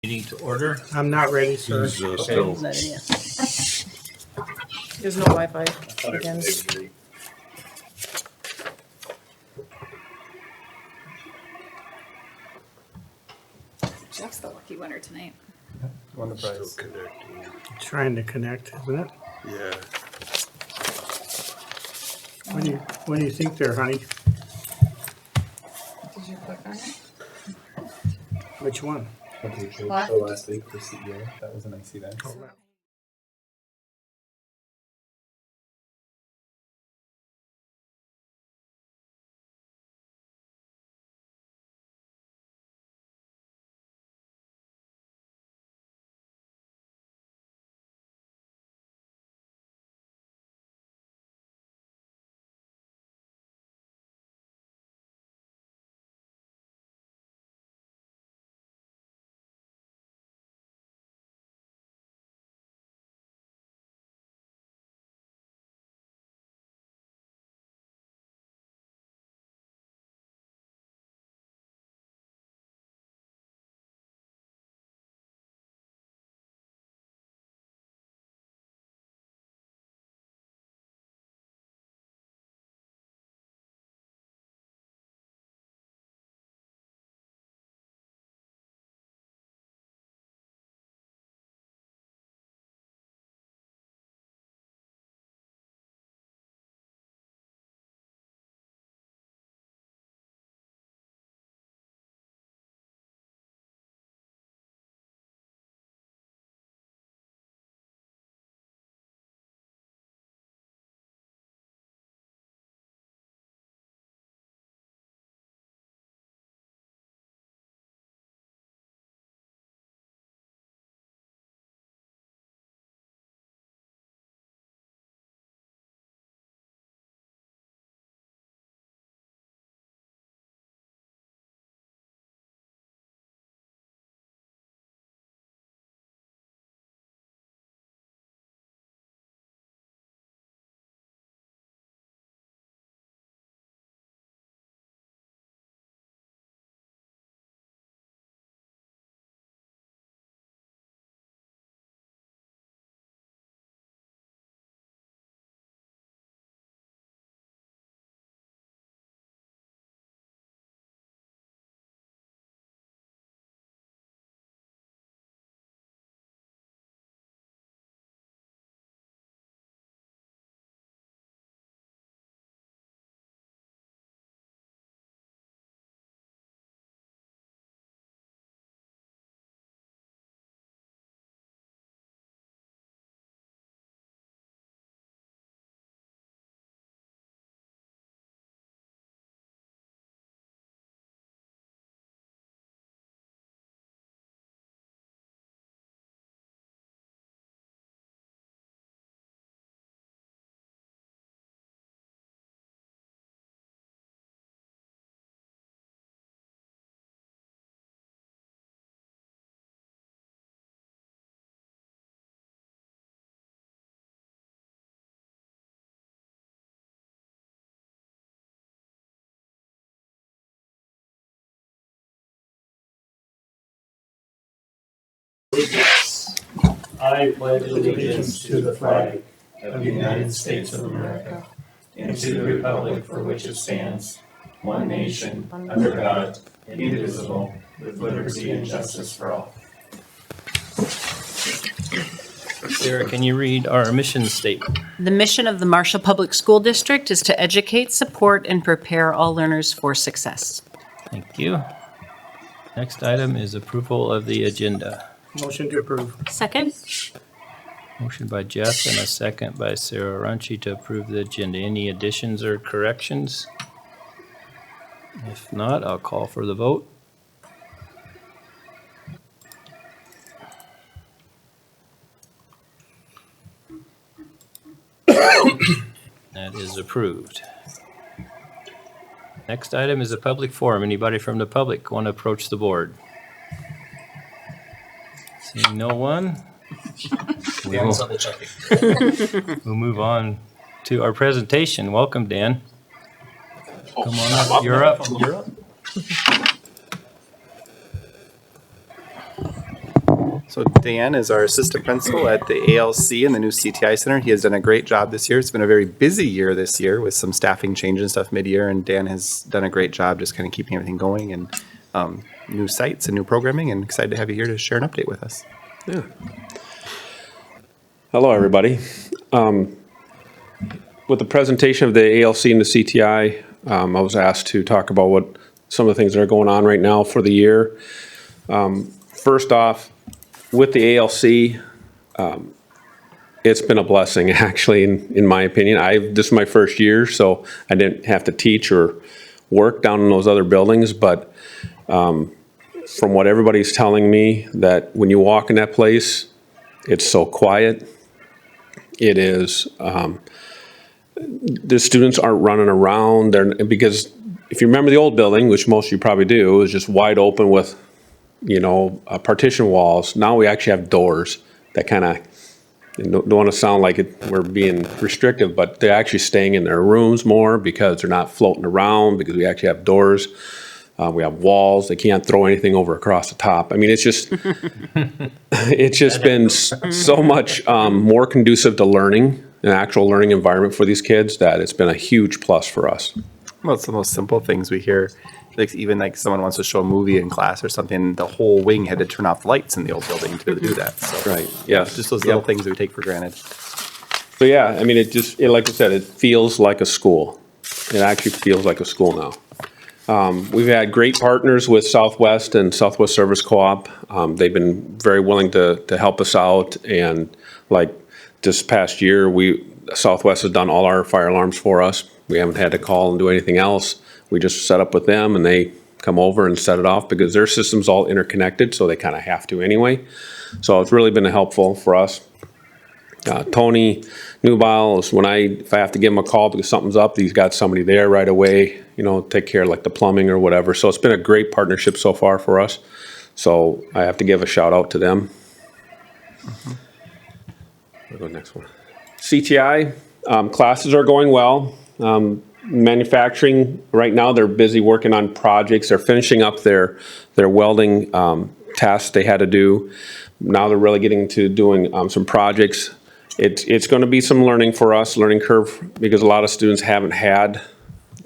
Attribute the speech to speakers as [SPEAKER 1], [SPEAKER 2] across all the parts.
[SPEAKER 1] Meeting to order.
[SPEAKER 2] I'm not ready, sir.
[SPEAKER 3] He's
[SPEAKER 1] Okay.
[SPEAKER 3] still.
[SPEAKER 4] Not in yet. There's no Wi-Fi again.
[SPEAKER 5] Jeff's the lucky winner tonight.
[SPEAKER 3] Won the prize. Still connecting.
[SPEAKER 2] Trying to connect, isn't it?
[SPEAKER 3] Yeah.
[SPEAKER 2] What do you think there, honey?
[SPEAKER 5] Did you click on it?
[SPEAKER 2] Which one?
[SPEAKER 6] Okay, trade
[SPEAKER 5] What?
[SPEAKER 6] show last week for CEO. That was a nice event.
[SPEAKER 1] I pledge allegiance to the flag of the United States of America and to the republic for which it stands, one nation, under God, indivisible, with liberty and justice for all. Sarah, can you read our mission statement?
[SPEAKER 4] The mission of the Marshall Public School District is to educate, support, and prepare all learners for success.
[SPEAKER 1] Thank you. Next item is approval of the agenda.
[SPEAKER 2] Motion to approve.
[SPEAKER 4] Second?
[SPEAKER 1] Motion by Jeff and a second by Sarah Runcie to approve the agenda. Any additions or corrections? If not, I'll call for the vote. That is approved. Next item is a public forum. Anybody from the public want to approach the board? Seeing no one, we'll move on to our presentation. Welcome, Dan. Come on up. You're up.
[SPEAKER 6] So Dan is our assistant principal at the ALC and the new CTI Center. He has done a great job this year. It's been a very busy year this year with some staffing changes and stuff mid-year, and Dan has done a great job just kind of keeping everything going and new sites and new programming, and excited to have you here to share an update with us.
[SPEAKER 7] Hello, everybody. With the presentation of the ALC and the CTI, I was asked to talk about what some of the things that are going on right now for the year. First off, with the ALC, it's been a blessing, actually, in my opinion. This is my first year, so I didn't have to teach or work down in those other buildings, but from what everybody's telling me, that when you walk in that place, it's so quiet. It is, the students aren't running around. Because if you remember the old building, which most of you probably do, it was just wide open with, partition walls. Now we actually have doors that kind of, don't want to sound like we're being restrictive, but they're actually staying in their rooms more because they're not floating around, because we actually have doors. We have walls. They can't throw anything over across the top. I mean, it's just been so much more conducive to learning, an actual learning environment for these kids, that it's been a huge plus for us.
[SPEAKER 6] Well, it's the most simple things we hear. Like even like someone wants to show a movie in class or something, the whole wing had to turn off the lights in the old building to be able to do that. So,
[SPEAKER 7] Right. Yeah.
[SPEAKER 6] just those little things that we take for granted.
[SPEAKER 7] So yeah, I mean, like I said, it feels like a school. It actually feels like a school now. We've had great partners with Southwest and Southwest Service Co-op. They've been very willing to help us out. And like this past year, Southwest has done all our fire alarms for us. We haven't had to call and do anything else. We just set up with them and they come over and set it off, because their system's all interconnected, so they kind of have to anyway. So it's really been helpful for us. Tony Newbile is if I have to give him a call because something's up, he's got somebody there right away, take care of like the plumbing or whatever. So it's been a great partnership so far for us. So I have to give a shout out to them. We'll go next one. CTI, classes are going well. Manufacturing, right now they're busy working on projects. They're finishing up their welding tasks they had to do. Now they're really getting to doing some projects. It's going to be some learning for us, learning curve, because a lot of students haven't had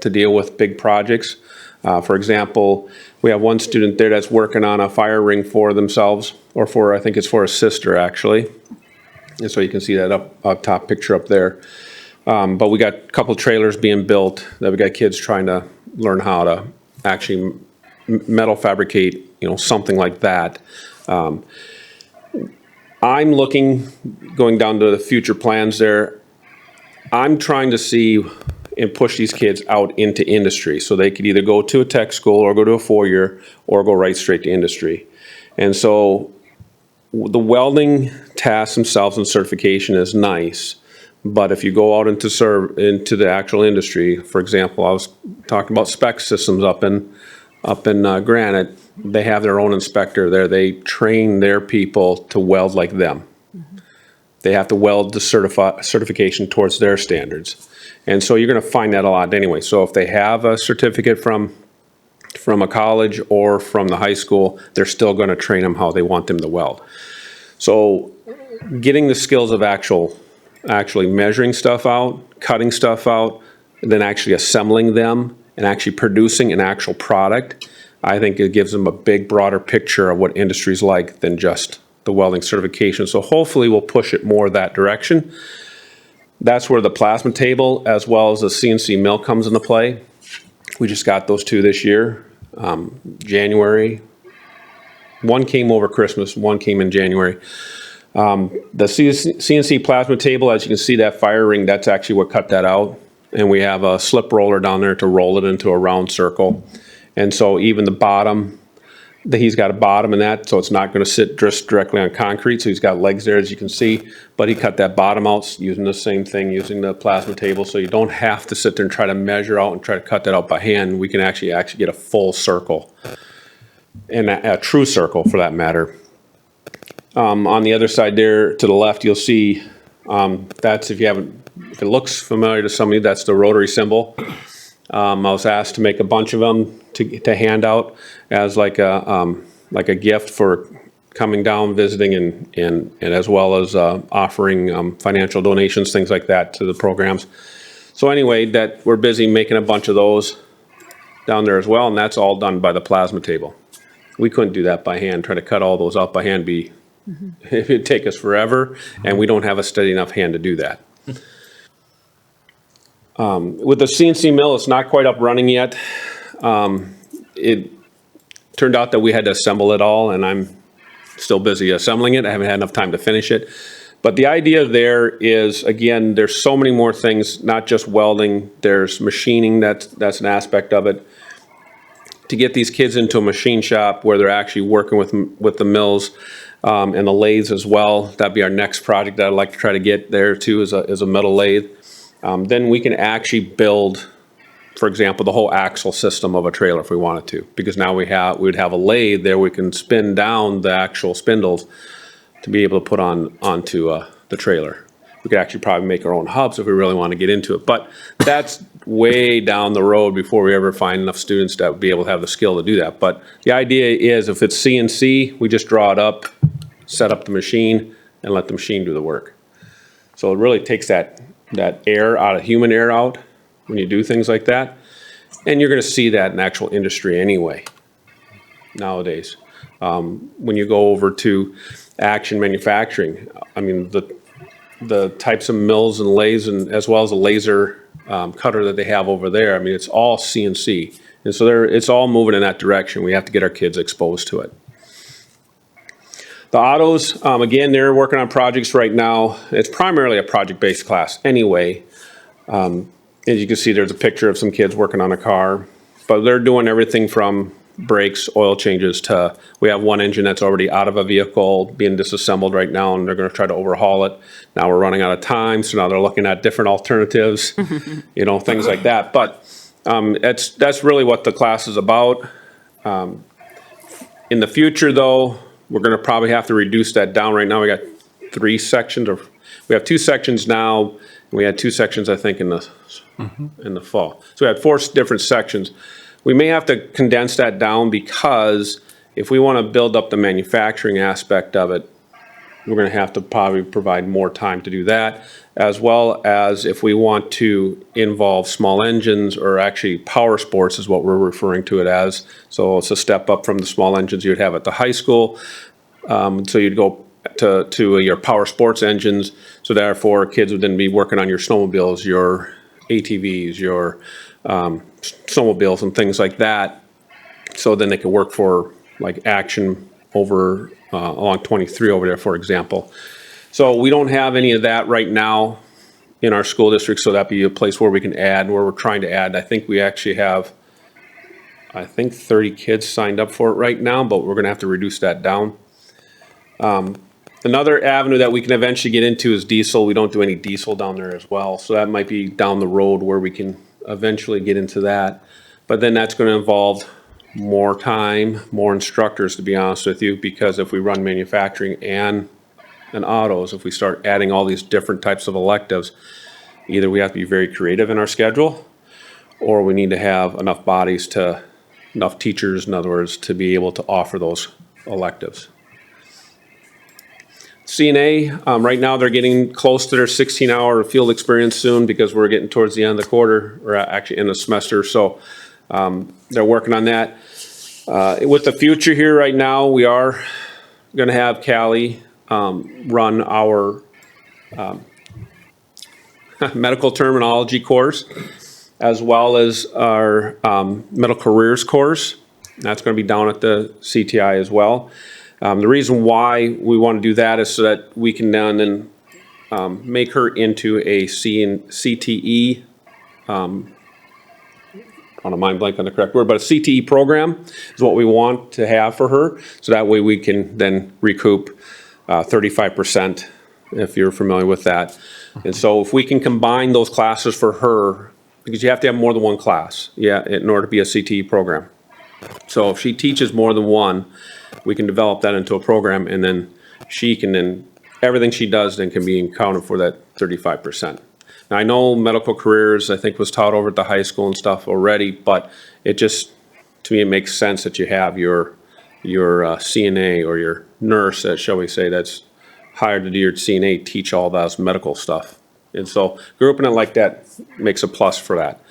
[SPEAKER 7] to deal with big projects. For example, we have one student there that's working on a fire ring for themselves, or I think it's for a sister actually. And so you can see that up top picture up there. But we got a couple trailers being built that we got kids trying to learn how to actually metal fabricate, something like that. I'm going down to the future plans there. I'm trying to see and push these kids out into industry, so they could either go to a tech school or go to a 4-year or go right straight to industry. And so the welding tasks themselves and certification is nice. But if you go out into the actual industry, for example, I was talking about spec systems up in Granite. They have their own inspector there. They train their people to weld like them. Mm-hmm. They have to weld the certification towards their standards. And so you're going to find that a lot anyway. So if they have a certificate from a college or from the high school, they're still going to train them how they want them to weld. So getting the skills of actually measuring stuff out, cutting stuff out, and then actually assembling them and actually producing an actual product, I think it gives them a big, broader picture of what industry's like than just the welding certification. So hopefully we'll push it more that direction. That's where the plasma table as well as the CNC mill comes into play. We just got those two this year, January. One came over Christmas, one came in January. The CNC plasma table, as you can see, that fire ring, that's actually what cut that out. And we have a slip roller down there to roll it into a round circle. And so even the bottom, he's got a bottom in that, so it's not going to sit just directly on concrete. So he's got legs there, as you can see. But he cut that bottom out using the same thing, using the plasma table. So you don't have to sit there and try to measure out and try to cut that out by hand. We can actually get a full circle, and a true circle for that matter. On the other side there to the left, you'll see that's, if it looks familiar to somebody, that's the rotary symbol. I was asked to make a bunch of them to hand out as like a gift for coming down, visiting, and as well as offering financial donations, things like that to the programs. So anyway, that we're busy making a bunch of those down there as well, and that's all done by the plasma table. We couldn't do that by hand. Try to cut all those out by hand it'd take us forever, and we don't have a steady enough hand to do that. With the CNC mill, it's not quite up running yet. It turned out that we had to assemble it all, and I'm still busy assembling it. I haven't had enough time to finish it. But the idea there is, again, there's so many more things, not just welding. There's machining, that's an aspect of it. To get these kids into a machine shop where they're actually working with the mills and the lathes as well. That'd be our next project that I'd like to try to get there too, is a metal lathe. Then we can actually build, for example, the whole axle system of a trailer if we wanted to, because now we'd have a lathe there. We can spin down the actual spindles to be able to put onto the trailer. We could actually probably make our own hubs if we really want to get into it, but that's way down the road before we ever find enough students that would be able to have the skill to do that. But the idea is, if it's CNC, we just draw it up, set up the machine, and let the machine do the work. So it really takes that air out of human air out when you do things like that. And you're going to see that in actual industry anyway nowadays. When you go over to Action Manufacturing, I mean, the types of mills and lathes, and as well as the laser cutter that they have over there, I mean, it's all CNC. And so it's all moving in that direction. We have to get our kids exposed to it. The autos, again, they're working on projects right now. It's primarily a project-based class anyway. As you can see, there's a picture of some kids working on a car, but they're doing everything from brakes, oil changes to, we have one engine that's already out of a vehicle being disassembled right now, and they're going to try to overhaul it. Now we're running out of time, so now they're looking at different alternatives, things like that. But that's really what the class is about. In the future, though, we're going to probably have to reduce that down. Right now we got 3 sections, or we have 2 sections now, and we had 2 sections, I think, in the fall. So we had 4 different sections. We may have to condense that down, because if we want to build up the manufacturing aspect of it, we're going to have to probably provide more time to do that, as well as if we want to involve small engines, or actually power sports is what we're referring to it as. So it's a step up from the small engines you'd have at the high school. So you'd go to your power sports engines. So therefore, kids would then be working on your snowmobiles, your ATVs, your snowmobiles and things like that. So then they could work for like Action over along 23 over there, for example. So we don't have any of that right now in our school district, so that'd be a place where we can add, where we're trying to add. I think we actually have, 30 kids signed up for it right now, but we're gonna have to reduce that down. Another avenue that we can eventually get into is diesel. We don't do any diesel down there as well, so that might be down the road where we can eventually get into that. But then that's going to involve more time, more instructors, to be honest with you, because if we run manufacturing and autos, if we start adding all these different types of electives, either we have to be very creative in our schedule, or we need to have enough bodies enough teachers, in other words, to be able to offer those electives. CNA, right now they're getting close to their 16-hour field experience soon, because we're getting towards the end of the quarter, or actually in the semester. So they're working on that. With the future here right now, we are going to have Callie run our medical terminology course, as well as our medical careers course. That's going to be down at the CTI as well. The reason why we want to do that is so that we can then make her into a CTE, on a mind blank on the correct word, but a CTE program is what we want to have for her. So that way we can then recoup 35%, if you're familiar with that. And so if we can combine those classes for her, because you have to have more than one class, in order to be a CTE program. So if she teaches more than one, we can develop that into a program, and then everything she does then can be accounted for that 35%. Now, I know medical careers, I think, was taught over at the high school and stuff already, but it just, to me, it makes sense that you have your your CNA or your nurse, shall we say, that's hired to do your CNA, teach all those medical stuff. And so grouping it like that makes a plus for that.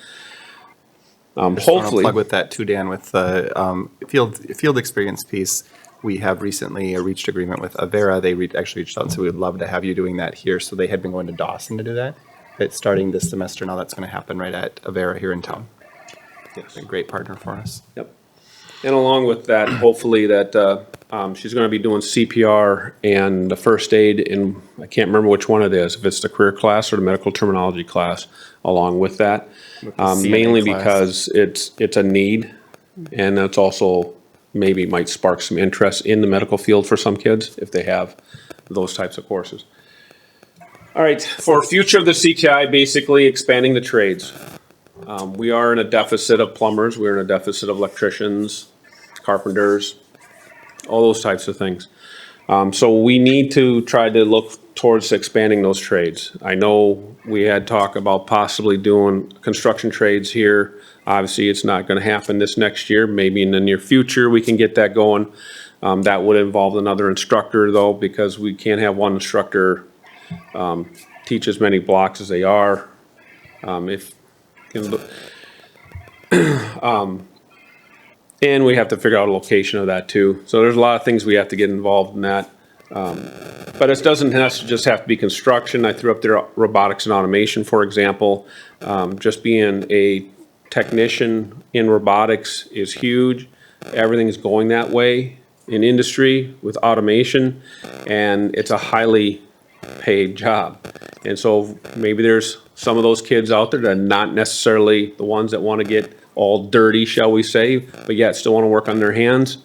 [SPEAKER 6] Just want to
[SPEAKER 7] Hopefully,
[SPEAKER 6] plug with that too, Dan, with the field experience piece. We have recently reached agreement with Avera. They actually reached out and said, we would love to have you doing that here. So they had been going to Dawson to do that. But starting this semester now, that's going to happen right at Avera here in town.
[SPEAKER 7] yes.
[SPEAKER 6] A great partner for us.
[SPEAKER 7] Yep. And along with that, hopefully that she's going to be doing CPR and the first aid in, I can't remember which one it is, if it's the career class or the medical terminology class along with that.
[SPEAKER 6] With the CNA
[SPEAKER 7] Mainly
[SPEAKER 6] class.
[SPEAKER 7] because it's a need, and that's also maybe might spark some interest in the medical field for some kids if they have those types of courses. All right, for future of the CTI, basically expanding the trades. We are in a deficit of plumbers, we're in a deficit of electricians, carpenters, all those types of things. So we need to try to look towards expanding those trades. I know we had talk about possibly doing construction trades here. Obviously, it's not gonna happen this next year. Maybe in the near future, we can get that going. That would involve another instructor though, because we can't have one instructor teach as many blocks as they are. And we have to figure out a location of that too. So there's a lot of things we have to get involved in that. But it doesn't just have to be construction. I threw up there robotics and automation, for example. Just being a technician in robotics is huge. Everything's going that way in industry with automation, and it's a highly paid job. And so maybe there's some of those kids out there that are not necessarily the ones that want to get all dirty, shall we say, but yet still want to work on their hands.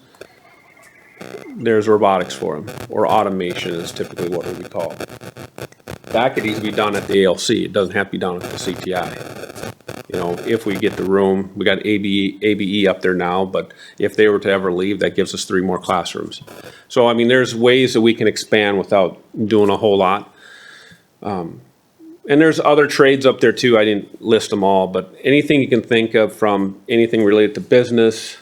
[SPEAKER 7] There's robotics for them, or automation is typically what we call it. That could easily be done at the ALC. It doesn't have to be done at the CTI. You know, if we get the room, we got ABE up there now, but if they were to ever leave, that gives us 3 more classrooms. So, I mean, there's ways that we can expand without doing a whole lot. And there's other trades up there too. I didn't list them all, but anything you can think of, from anything related to business,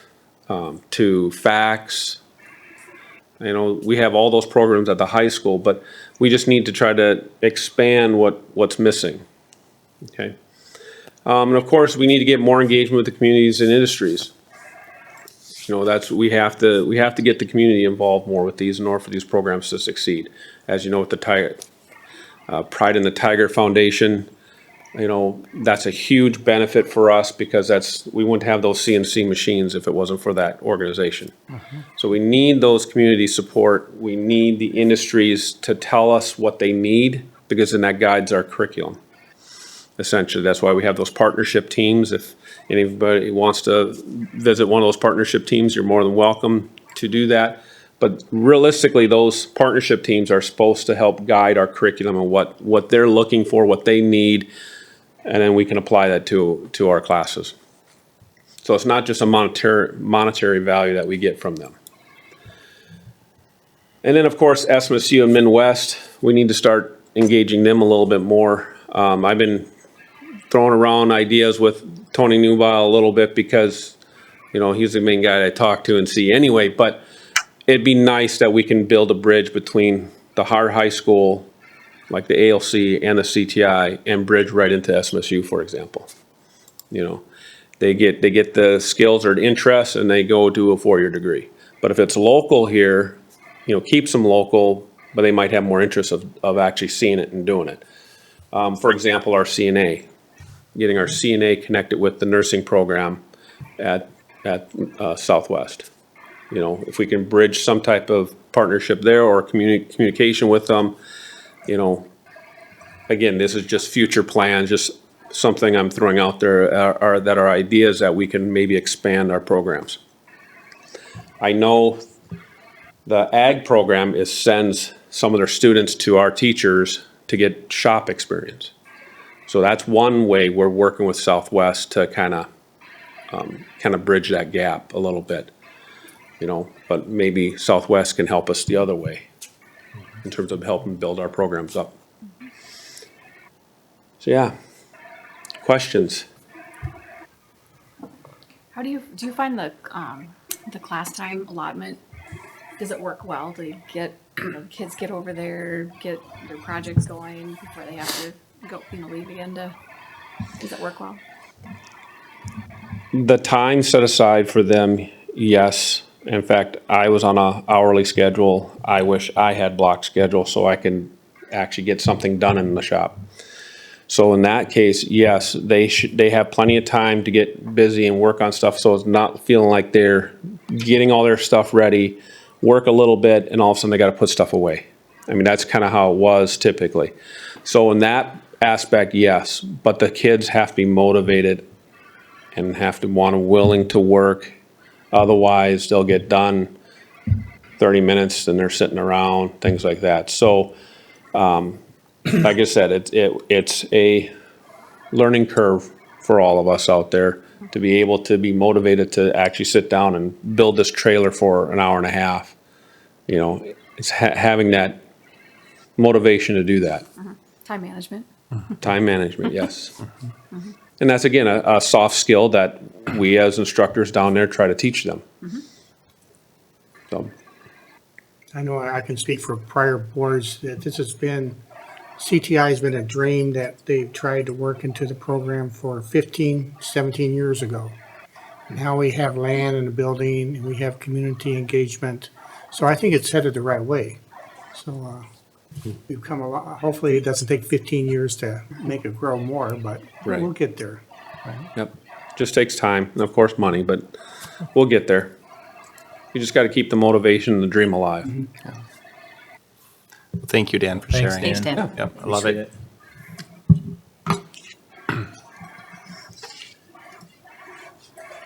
[SPEAKER 7] to fax. You know, we have all those programs at the high school, but we just need to try to expand what's missing. Okay. And of course, we need to get more engagement with the communities and industries. You know, we have to get the community involved more with these in order for these programs to succeed. As you know, with the Pride in the Tiger Foundation, you know, that's a huge benefit for us, because we wouldn't have those CNC machines if it wasn't for that organization. So we need those community support. We need the industries to tell us what they need, because then that guides our curriculum. Essentially, that's why we have those partnership teams. If anybody wants to visit one of those partnership teams, you're more than welcome to do that. But realistically, those partnership teams are supposed to help guide our curriculum and what they're looking for, what they need, and then we can apply that to our classes. So it's not just a monetary value that we get from them. And then, of course, SMSU and Midwest, we need to start engaging them a little bit more. I've been throwing around ideas with Tony Newbile a little bit, because, you know, he's the main guy I talk to and see anyway, but it'd be nice that we can build a bridge between the high school, like the ALC and the CTI, and bridge right into SMSU, for example. You know, they get the skills or the interests, and they go do a 4-year degree. But if it's local here, you know, keeps them local, but they might have more interest of actually seeing it and doing it. For example, our CNA, getting our CNA connected with the nursing program at Southwest. You know, if we can bridge some type of partnership there, or communication with them, you know, again, this is just future plans, just something I'm throwing out there that are ideas that we can maybe expand our programs. I know the ag program sends some of their students to our teachers to get shop experience. So that's one way we're working with Southwest to kind of bridge that gap a little bit. You know, but maybe Southwest can help us the other way in terms of helping build our programs up. So yeah, questions?
[SPEAKER 5] How do you find the class time allotment does it work well? Do you get, kids get over there, get their projects going before they have to go, leave again does it work well?
[SPEAKER 7] The time set aside for them, yes. In fact, I was on a hourly schedule. I wish I had block schedule so I can actually get something done in the shop. So in that case, yes, they have plenty of time to get busy and work on stuff, so it's not feeling like they're getting all their stuff ready, work a little bit, and all of a sudden they gotta put stuff away. I mean, that's kinda how it was typically. So in that aspect, yes, but the kids have to be motivated and have to willing to work. Otherwise, they'll get done 30 minutes and they're sitting around, things like that. So, like I said, it's a learning curve for all of us out there to be able to be motivated to actually sit down and build this trailer for an hour and a half. It's having that motivation to do that.
[SPEAKER 5] Time management.
[SPEAKER 7] Time management, yes. And that's, again, a soft skill that we as instructors down there try to teach them. So,
[SPEAKER 2] I know I can speak for prior boards that CTI has been a dream that they've tried to work into the program for 15, 17 years ago. And now we have land and a building and we have community engagement. So I think it's headed the right way. So we've come a lot. Hopefully it doesn't take 15 years to make it grow more, but
[SPEAKER 7] Right.
[SPEAKER 2] we'll get there.
[SPEAKER 7] yep, just takes time and of course money, but we'll get there. You just got to keep the motivation and the dream alive.
[SPEAKER 6] Thank you, Dan, for
[SPEAKER 1] Thanks,
[SPEAKER 6] sharing.
[SPEAKER 4] Thanks, Dan.
[SPEAKER 6] Yep, I love it.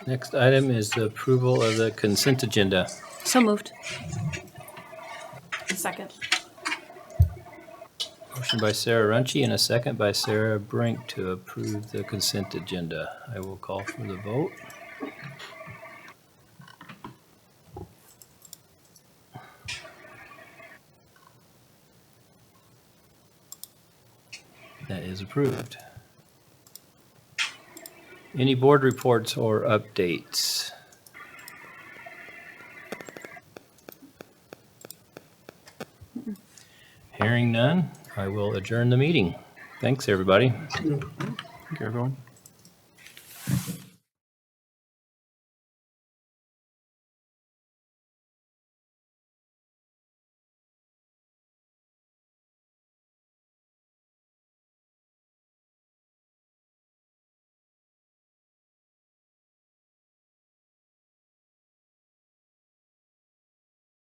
[SPEAKER 1] Next item is the approval of the consent agenda.
[SPEAKER 4] So moved.
[SPEAKER 5] Second.
[SPEAKER 1] Motion by Sarah Runcie and a second by Sarah Brink to approve the consent agenda. I will call for the vote. That is approved. Any board reports or updates? Hearing none, I will adjourn the meeting. Thanks, everybody.
[SPEAKER 6] Thank you, everyone.